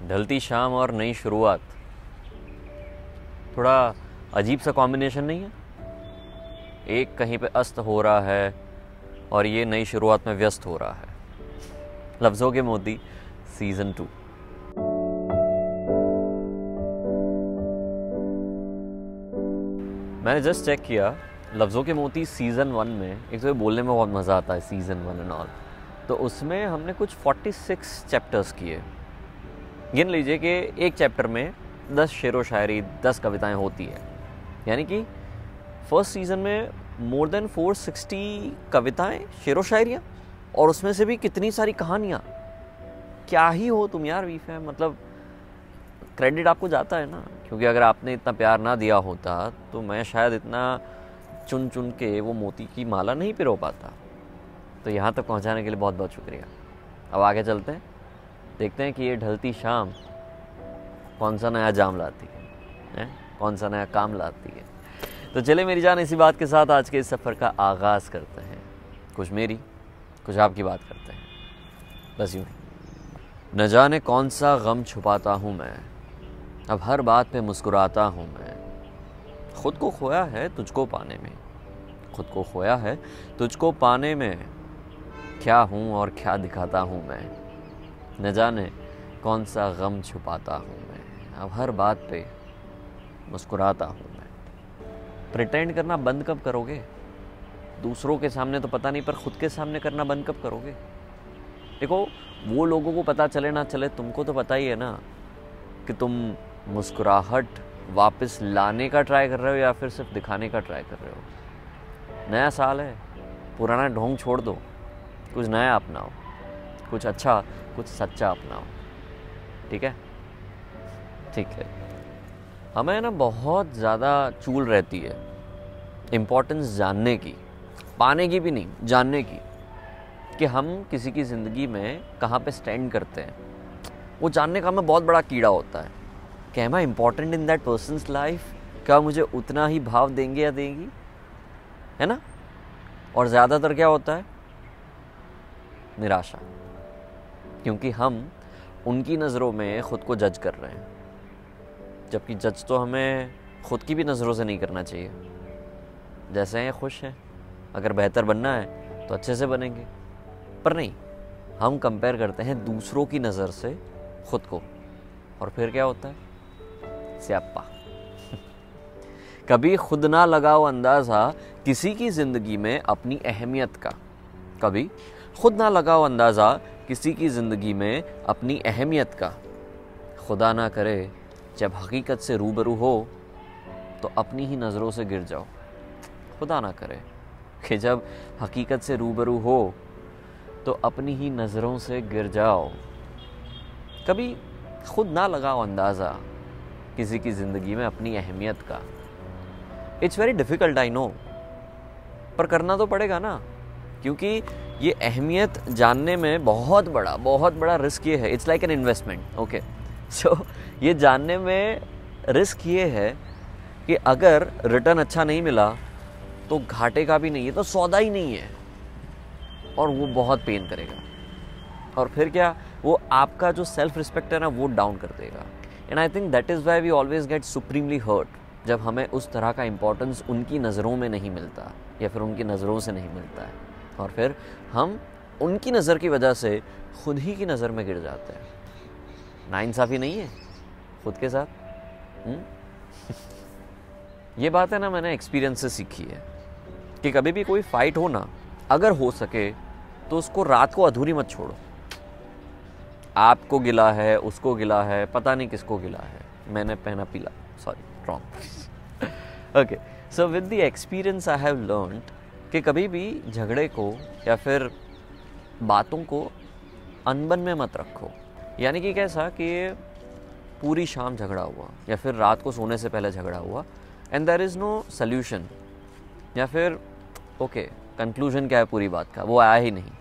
ढलती शाम और नई शुरुआत, थोड़ा अजीब सा कॉम्बिनेशन नहीं है? एक कहीं पे अस्त हो रहा है और ये नई शुरुआत में व्यस्त हो रहा है। लफ्ज़ों के मोती सीज़न 2। मैंने जस्ट चेक किया, लफ्ज़ों के मोती सीज़न 1 में, एक तो ये बोलने में बहुत मज़ा आता है सीज़न 1 एंड ऑल, तो उसमें हमने कुछ 46 चैप्टर्स किए। गिन लीजिए कि एक चैप्टर में 10 शेर व शायरी, 10 कविताएं होती है, यानी कि फर्स्ट सीज़न में मोर देन 460 कविताएं, शेर व शायरियाँ, और उसमें से भी कितनी सारी कहानियाँ। क्या ही हो तुम यार वी फैम, मतलब क्रेडिट आपको जाता है ना, क्योंकि अगर आपने इतना प्यार ना दिया होता तो मैं शायद इतना चुन चुन के वो मोती की माला नहीं पिरो पाता। तो यहाँ तक पहुँचाने के लिए बहुत बहुत शुक्रिया। अब आगे चलते हैं, देखते हैं कि ये ढलती शाम कौन सा नया जाम लाती है, कौन सा नया काम लाती है। तो चले मेरी जान, इसी बात के साथ आज के इस सफ़र का आगाज़ करते हैं। कुछ मेरी, कुछ आपकी बात करते हैं, बस यूँ ही। न जाने कौन सा गम छुपाता हूँ मैं, अब हर बात पे मुस्कुराता हूँ मैं। खुद को खोया है तुझको पाने में, खुद को खोया है तुझको पाने में। क्या हूँ और क्या दिखाता हूँ मैं, न जाने कौन सा गम छुपाता हूँ मैं, अब हर बात पे मुस्कुराता हूँ मैं। प्रिटेंड करना बंद कब करोगे? दूसरों के सामने तो पता नहीं, पर खुद के सामने करना बंद कब करोगे? देखो, वो लोगों को पता चले ना चले, तुमको तो पता ही है ना कि तुम मुस्कुराहट वापस लाने का ट्राई कर रहे हो या फिर सिर्फ दिखाने का ट्राई कर रहे हो। नया साल है, पुराना ढोंग छोड़ दो, कुछ नया अपनाओ, कुछ अच्छा, कुछ सच्चा अपनाओ। ठीक है? ठीक है। हमें ना बहुत ज़्यादा चूल रहती है इम्पोर्टेंस जानने की, पाने की भी नहीं, जानने की, कि हम किसी की ज़िंदगी में कहाँ पे स्टैंड करते हैं। वो जानने का हमें बहुत बड़ा कीड़ा होता है कि am I important in that person's life, क्या मुझे उतना ही भाव देंगे या देंगी, है ना? और ज़्यादातर क्या होता है? निराशा, क्योंकि हम उनकी नज़रों में ख़ुद को जज कर रहे हैं, जबकि जज तो हमें ख़ुद की भी नज़रों से नहीं करना चाहिए। जैसे हैं खुश हैं, अगर बेहतर बनना है तो अच्छे से बनेंगे, पर नहीं, हम कंपेयर करते हैं दूसरों की नज़र से ख़ुद को, और फिर क्या होता है? स्यापा। कभी खुद ना लगाओ अंदाज़ा किसी की ज़िंदगी में अपनी अहमियत का, कभी खुद ना लगाओ अंदाज़ा किसी की ज़िंदगी में अपनी अहमियत का। खुदा ना करे जब हकीकत से रूबरू हो तो अपनी ही नज़रों से गिर जाओ। खुदा ना करे कि जब हकीकत से रूबरू हो तो अपनी ही नज़रों से गिर जाओ। कभी खुद ना लगाओ अंदाज़ा किसी की ज़िंदगी में अपनी अहमियत का। It's very difficult, I know, पर करना तो पड़ेगा ना, क्योंकि ये अहमियत जानने में बहुत बड़ा रिस्क ये है। It's like an investment, okay. So ये जानने में रिस्क ये है कि अगर रिटर्न अच्छा नहीं मिला तो घाटे का भी नहीं है, तो सौदा ही नहीं है, और वो बहुत पेन करेगा, और फिर क्या, वो आपका जो सेल्फ रिस्पेक्ट है ना, वो डाउन कर देगा। And I think that is why we always get supremely hurt, जब हमें उस तरह का इंपॉर्टेंस उनकी नज़रों में नहीं मिलता या फिर उनकी नज़रों से नहीं मिलता है, और फिर हम उनकी नज़र की वजह से खुद ही की नज़र में गिर जाते हैं। नाइंसाफ़ी नहीं है खुद के साथ? ये बात है ना, मैंने एक्सपीरियंस से सीखी है कि कभी भी कोई फाइट हो ना, अगर हो सके तो उसको रात को अधूरी मत छोड़ो। आपको गिला है, उसको गिला है, पता नहीं किसको गिला है, मैंने पहना पीला, sorry wrong. Okay, so with the experience I have learned कि कभी भी झगड़े को या फिर बातों को अनबन में मत रखो। यानी कि कैसा कि पूरी शाम झगड़ा हुआ या फिर रात को सोने से पहले झगड़ा हुआ and there is no solution, या फिर ओके कंक्लूजन क्या है पूरी बात का, वो आया ही नहीं,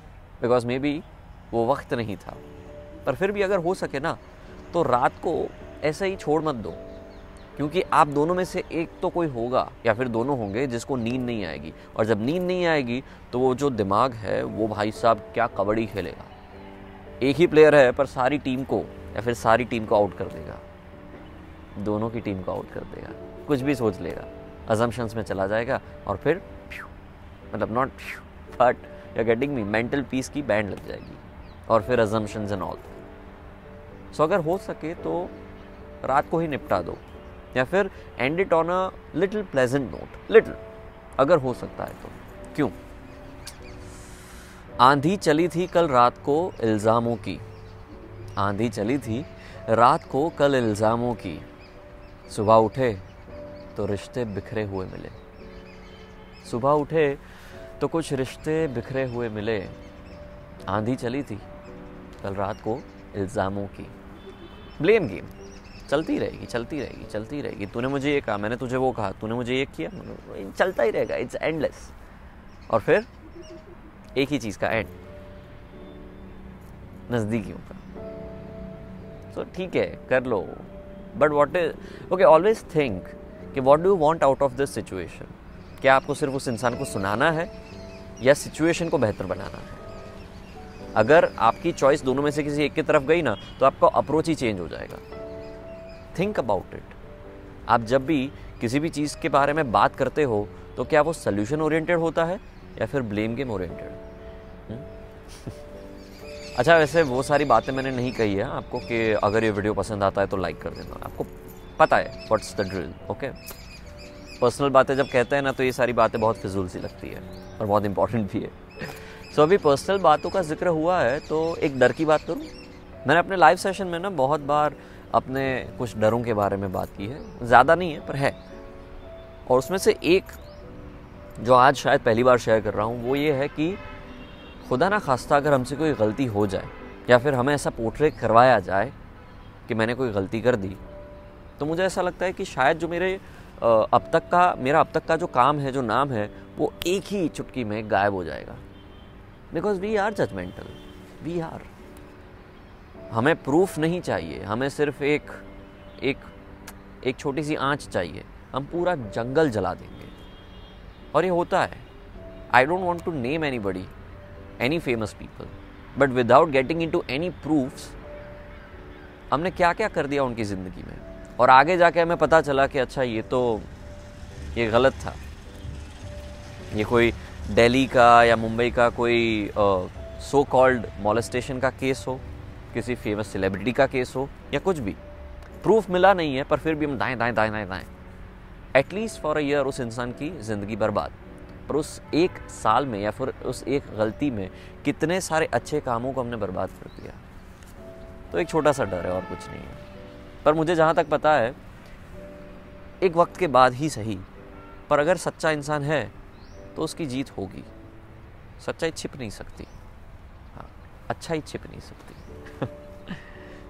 बिकॉज मे बी वो वक्त नहीं था। पर फिर भी अगर हो सके ना तो रात को ऐसे ही छोड़ मत दो, क्योंकि आप दोनों में से एक तो कोई होगा या फिर दोनों होंगे जिसको नींद नहीं आएगी, और जब नींद नहीं आएगी तो वो जो दिमाग है वो भाई साहब क्या कबड्डी खेलेगा। एक ही प्लेयर है पर सारी टीम को या फिर सारी टीम को आउट कर देगा, दोनों की टीम को आउट कर देगा, कुछ भी सोच लेगा, अजम्पशंस में चला जाएगा और फिर मतलब not but you are getting me, mental peace की बैंड लग जाएगी और फिर अजम्पशंस एंड ऑल। सो अगर हो सके तो रात को ही निपटा दो या फिर and it on a little pleasant note, little अगर हो सकता है तो। क्यों? आंधी चली थी कल रात को इल्ज़ामों की, आंधी चली थी रात को कल इल्ज़ामों की, सुबह उठे तो रिश्ते बिखरे हुए मिले, सुबह उठे तो कुछ रिश्ते बिखरे हुए मिले, आंधी चली थी कल रात को इल्ज़ामों की। ब्लेम गेम चलती रहेगी, चलती रहेगी, चलती रहेगी। तूने मुझे ये कहा, मैंने तुझे वो कहा, तूने मुझे ये किया, चलता ही रहेगा, इट्स एंडलेस। और फिर एक ही चीज़ का एंड, नज़दीकियों का। सो ठीक है, कर लो, but what is okay, always think कि what do you want out of this situation. क्या आपको सिर्फ उस इंसान को सुनाना है या सिचुएशन को बेहतर बनाना है? अगर आपकी चॉइस दोनों में से किसी एक की तरफ गई ना, तो आपका अप्रोच ही चेंज हो जाएगा। Think about it. आप जब भी किसी भी चीज़ के बारे में बात करते हो तो क्या वो सोल्यूशन ओरिएंटेड होता है या फिर ब्लेम गेम ओरिएंटेड? अच्छा, वैसे वो सारी बातें मैंने नहीं कही है आपको कि अगर ये वीडियो पसंद आता है तो लाइक कर देना, आपको पता है what's the drill. Okay, personal बातें जब कहते हैं ना तो ये सारी बातें बहुत फिजूल सी लगती है और बहुत इंपॉर्टेंट भी है। सो अभी पर्सनल बातों का जिक्र हुआ है तो एक डर की बात करूँ। मैंने अपने लाइव सेशन में ना बहुत बार अपने कुछ डरों के बारे में बात की है, ज़्यादा नहीं है पर है। और उसमें से एक जो आज शायद पहली बार शेयर कर रहा हूँ वो ये है कि खुदा ना खास्ता अगर हमसे कोई गलती हो जाए या फिर हमें ऐसा पोर्ट्रेट करवाया जाए कि मैंने कोई गलती कर दी, तो मुझे ऐसा लगता है कि शायद जो मेरा अब तक का जो काम है, जो नाम है, वो एक ही चुटकी में गायब हो जाएगा। Because we are judgmental, we are. हमें प्रूफ नहीं चाहिए, हमें सिर्फ एक छोटी सी आंच चाहिए, हम पूरा जंगल जला देंगे। और ये होता है। I don't want to name anybody, any famous people, but without getting into any proofs हमने क्या क्या कर दिया उनकी ज़िंदगी में, और आगे जाके हमें पता चला कि अच्छा ये गलत था। ये कोई दिल्ली का या मुंबई का कोई सो कॉल्ड मॉलेस्टेशन का केस हो, किसी फेमस सेलिब्रिटी का केस हो या कुछ भी, प्रूफ मिला नहीं है पर फिर भी हम दाएं एटलीस्ट फॉर अ ईयर उस इंसान की ज़िंदगी बर्बाद। पर उस एक साल में या फिर उस एक गलती में कितने सारे अच्छे कामों को हमने बर्बाद कर दिया। तो एक छोटा सा डर है और कुछ नहीं है। पर मुझे जहाँ तक पता है एक वक्त के बाद ही सही, पर अगर सच्चा इंसान है तो उसकी जीत होगी। सच्चाई छिप नहीं सकती, हाँ, अच्छाई छिप नहीं सकती।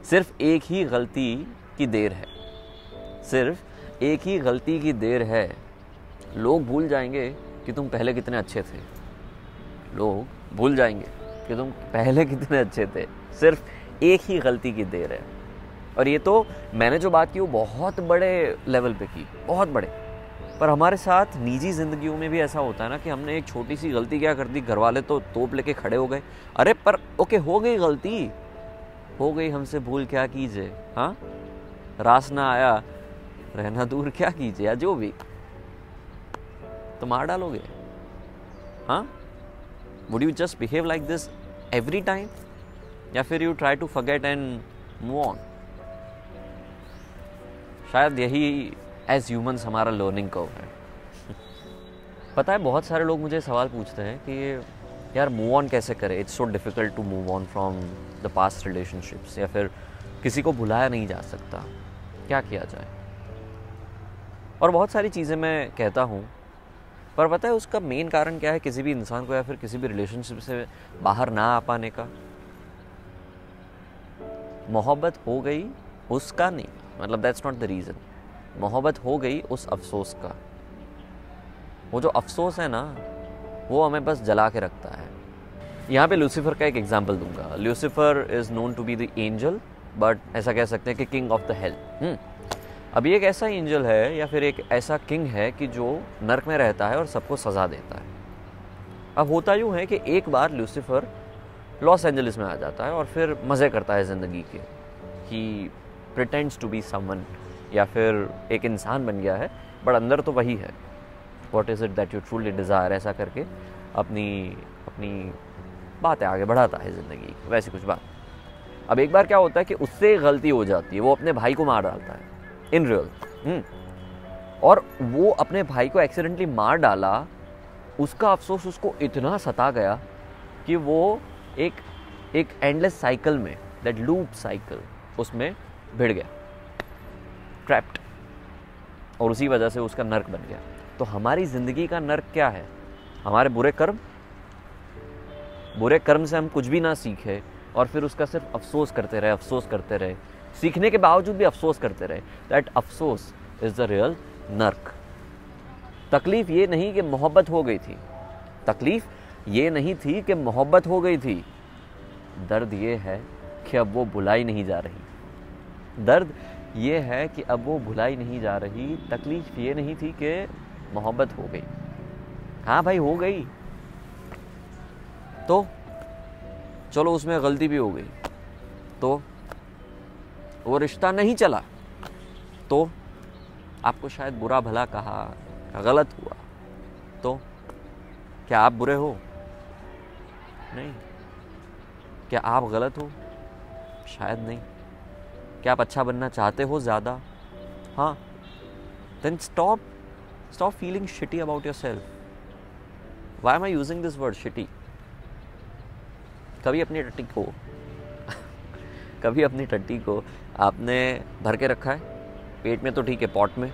सिर्फ एक ही गलती की देर है, सिर्फ एक ही गलती की देर है। लोग भूल जाएंगे कि तुम पहले कितने अच्छे थे, लोग भूल जाएंगे कि तुम पहले कितने अच्छे थे। सिर्फ एक ही गलती की देर है। और ये तो मैंने जो बात की वो बहुत बड़े लेवल पे की, बहुत बड़े। पर हमारे साथ निजी ज़िंदगियों में भी ऐसा होता है ना कि हमने एक छोटी सी गलती क्या कर दी, घर वाले तो तोप लेके खड़े हो गए। अरे पर ओके, हो गई गलती, हो गई, हमसे भूल क्या कीजिए, हाँ, रास ना आया रहना दूर क्या कीजिए, या जो भी, तो मार डालोगे, हाँ। Would you just behave like this every time, या फिर you try to forget and move on? शायद यही एज ह्यूमंस हमारा लर्निंग कर्व है। पता है, बहुत सारे लोग मुझे सवाल पूछते हैं कि यार मूव ऑन कैसे करें, it's so difficult to move on from the past relationships, या फिर किसी को भुलाया नहीं जा सकता, क्या किया जाए। और बहुत सारी चीज़ें मैं कहता हूँ, पर पता है उसका मेन कारण क्या है किसी भी इंसान को या फिर किसी भी रिलेशनशिप से बाहर ना आ पाने का? मोहब्बत हो गई उसका नहीं, मतलब दैट्स नॉट द रीज़न। मोहब्बत हो गई उस अफसोस का। वो जो अफसोस है ना, वो हमें बस जला के रखता है। यहाँ पे लूसीफर का एक एग्जांपल दूंगा। Lucifer is known to be the angel, but ऐसा कह सकते हैं कि किंग ऑफ द हेल। अब ये एक ऐसा एंजल है या फिर एक ऐसा किंग है कि जो नर्क में रहता है और सबको सज़ा देता है। अब होता यूँ है कि एक बार लूसीफर लॉस एंजलिस में आ जाता है और फिर मज़े करता है ज़िंदगी के, ही प्रिटेंड्स टू बी समवन, या फिर एक इंसान बन गया है बट अंदर तो वही है, what is it that you truly desire, ऐसा करके अपनी बातें आगे बढ़ाता है ज़िंदगी, वैसी कुछ बात। अब एक बार क्या होता है कि उससे गलती हो जाती है, वो अपने भाई को मार डालता है इन रियल, और वो अपने भाई को एक्सीडेंटली मार डाला, उसका अफसोस उसको इतना सता गया कि वो एक एंडलेस साइकिल में, दैट लूप साइकिल, उसमें भिड़ गया, ट्रैप्ड, और उसी वजह से उसका नर्क बन गया। तो हमारी ज़िंदगी का नर्क क्या है? हमारे बुरे कर्म से हम कुछ भी ना सीखे और फिर उसका सिर्फ अफसोस करते रहे, सीखने के बावजूद भी अफसोस करते रहे। दैट अफसोस इज़ द रियल नर्क। तकलीफ़ ये नहीं कि मोहब्बत हो गई थी, दर्द ये है कि अब वो भुलाई नहीं जा रही, तकलीफ़ ये नहीं थी कि मोहब्बत हो गई। हाँ भाई, हो गई तो चलो, उसमें गलती भी हो गई, तो वो रिश्ता नहीं चला, तो आपको शायद बुरा भला कहा, गलत हुआ, तो क्या आप बुरे हो? नहीं। क्या आप गलत हो? शायद नहीं। क्या आप अच्छा बनना चाहते हो ज़्यादा? हाँ। Then stop feeling shitty about yourself. Why am I using this word shitty? कभी अपनी टट्टी को आपने भर के रखा है पेट में, तो ठीक है, पॉट में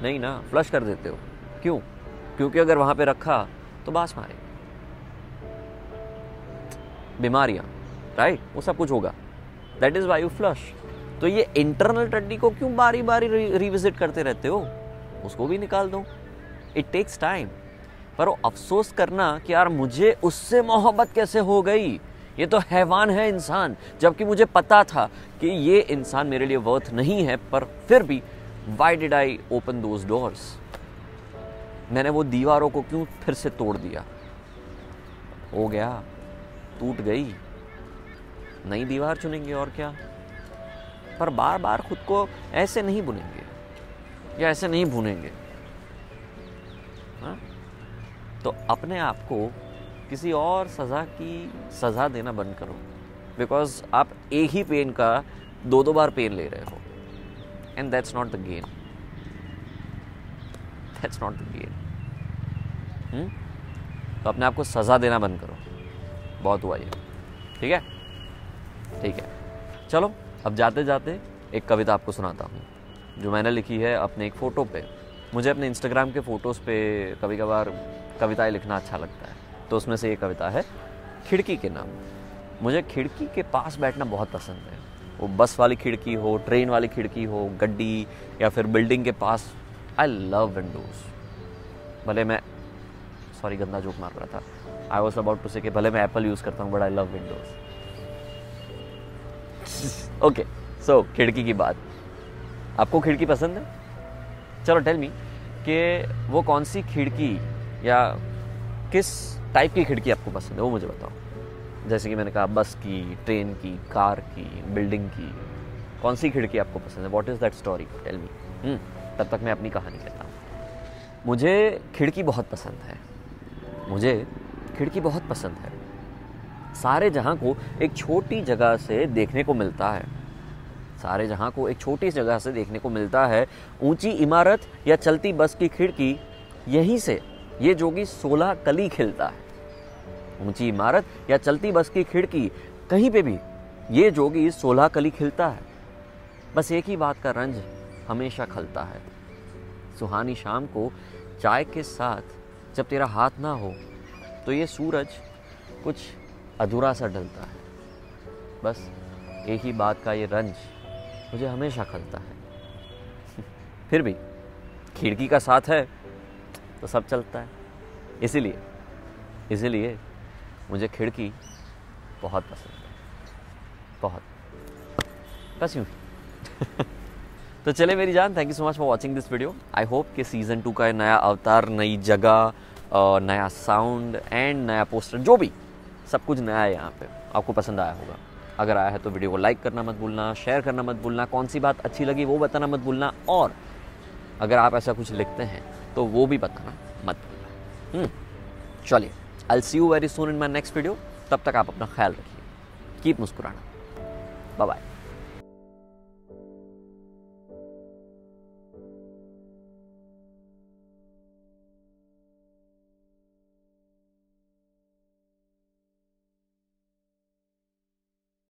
नहीं ना, फ्लश कर देते हो। क्यों? क्योंकि अगर वहाँ पे रखा तो बास मारे, बीमारियाँ, राइट, वो सब कुछ होगा। That is why you flush. तो ये इंटरनल टट्टी को क्यों बारी बारी रिविजिट करते रहते हो? उसको भी निकाल दो। It takes time. पर वो अफसोस करना कि यार मुझे उससे मोहब्बत कैसे हो गई, ये तो हैवान है इंसान, जबकि मुझे पता था कि ये इंसान मेरे लिए वर्थ नहीं है, पर फिर भी why did I open those doors? मैंने वो दीवारों को क्यों फिर से तोड़ दिया? हो गया, टूट गई, नई दीवार चुनेंगे और क्या। पर बार बार खुद को ऐसे नहीं बुनेंगे या ऐसे नहीं भूनेंगे। हाँ? तो अपने आप को किसी और सज़ा देना बंद करो, बिकॉज आप एक ही पेन का दो बार पेन ले रहे हो, and that's not the game. तो अपने आप को सज़ा देना बंद करो। बहुत हुआ ये, ठीक है? चलो, अब जाते जाते एक कविता आपको सुनाता हूँ, जो मैंने लिखी है अपने एक फ़ोटो पे। मुझे अपने इंस्टाग्राम के फ़ोटोज़ पे कभी कभार कविताएं लिखना अच्छा लगता है, तो उसमें से ये कविता है खिड़की के नाम। मुझे खिड़की के पास बैठना बहुत पसंद है, वो बस वाली खिड़की हो, ट्रेन वाली खिड़की हो, गड्डी या फिर बिल्डिंग के पास। आई लव विंडोज़। भले मैं, सॉरी गंदा जोक मार रहा था, आई वॉज अबाउट टू से कि भले मैं एप्पल यूज़ करता हूँ, but I love Windows. Okay, so खिड़की की बात। आपको खिड़की पसंद है? चलो टेल मी कि वो कौन सी खिड़की या किस टाइप की खिड़की आपको पसंद है, वो मुझे बताओ। जैसे कि मैंने कहा, बस की, ट्रेन की, कार की, बिल्डिंग की, कौन सी खिड़की आपको पसंद है? What is that story? Tell me. तब तक मैं अपनी कहानी कहता हूँ। मुझे खिड़की बहुत पसंद है। सारे जहाँ को एक छोटी जगह से देखने को मिलता है। ऊंची इमारत या चलती बस की खिड़की, यहीं से ये जोगी 16 कली खिलता है। ऊंची इमारत या चलती बस की खिड़की, कहीं पे भी ये जोगी 16 कली खिलता है। बस एक ही बात का रंज हमेशा खलता है। सुहानी शाम को चाय के साथ जब तेरा हाथ ना हो, तो ये सूरज कुछ अधूरा सा ढलता है। बस एक ही बात का ये रंज मुझे हमेशा खलता है। फिर भी खिड़की का साथ है तो सब चलता है। इसीलिए मुझे खिड़की बहुत पसंद है, बहुत, बस यूँ। तो चले मेरी जान, thank you so much for watching this video. I hope कि सीज़न 2 का नया अवतार, नई जगह, नया साउंड एंड नया पोस्टर, जो भी सब कुछ नया है यहाँ पे, आपको पसंद आया होगा। अगर आया है तो वीडियो को लाइक करना मत भूलना, शेयर करना मत भूलना, कौन सी बात अच्छी लगी वो बताना मत भूलना, और अगर आप ऐसा कुछ लिखते हैं तो वो भी बताना मत भूलना। चलिए, I will see you very soon in my next video. तब तक आप अपना ख्याल रखिए, कीप मुस्कुराना। Bye bye.